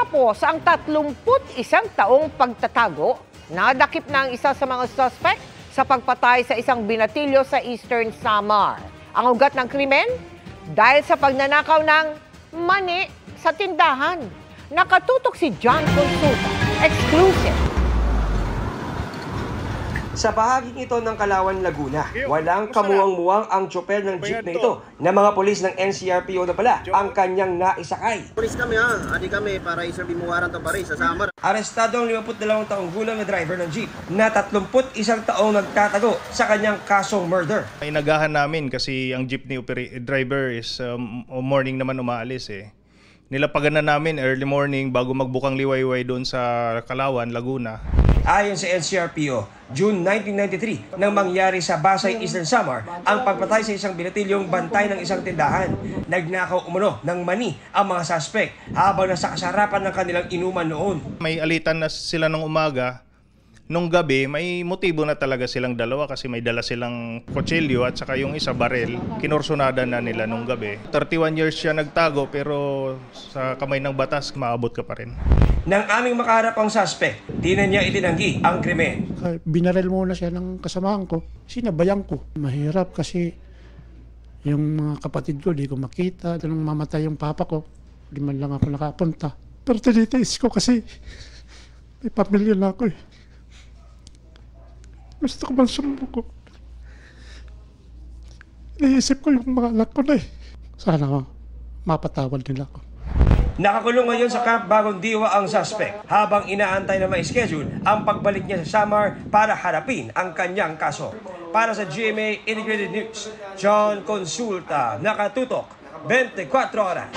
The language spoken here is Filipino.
Matapos ang 31 taong pagtatago, nadakip na ang isa sa mga suspect sa pagpatay sa isang binatilyo sa Eastern Samar. Ang ugat ng krimen? Dahil sa pagnanakaw ng mani sa tindahan. Nakatutok si John Consulta. Exclusive. Sa bahaging ito ng Kalawan, Laguna, walang kamuwang-muwang ang tsoper ng jeep na ito na mga polis ng NCRPO na pala ang kanyang naisakay. Polis kami adi kami para iserbi muwaran to pare sa Samar. Arestado ang 52 taong gulang na driver ng jeep na 31 taong nagtatago sa kanyang kasong murder. Inagahan namin kasi ang jeepney driver is morning naman umaalis eh. Nilapagan na namin early morning bago magbukang liwayway doon sa Kalawan, Laguna. Ayon sa NCRPO, June 1993 nang mangyari sa Basay, Eastern Samar ang pagpatay sa isang binatilyong bantay ng isang tindahan. Nagnakaw umano ng mani ang mga suspect habang nasa kasarapan ng kanilang inuman noon. May alitan na sila nung umaga. Nung gabi, may motibo na talaga silang dalawa kasi may dala silang kutsilyo at saka yung isa barel. Kinursunada na nila nung gabi. 31 years siya nagtago pero sa kamay ng batas, maabot ka pa rin. Nang aming makaharap ang suspect, di na niya itinanggi ang krimen. Binarel muna siya ng kasamahan ko. Sinabayan ko. Mahirap kasi yung mga kapatid ko, di ko makita. Nung mamatay yung papa ko, di man lang ako nakapunta. Pero tinitiis ko kasi may pamilya na ako eh. Gusto ko man sumbong ko. Iniisip ko yung mga anak ko na eh. Sana mapatawad nila ako. Nakakulong ngayon sa Camp Bagong Diwa ang suspect habang inaantay na ma-schedule ang pagbalik niya sa Samar para harapin ang kanyang kaso. Para sa GMA Integrated News, John Consulta, nakatutok 24 oras.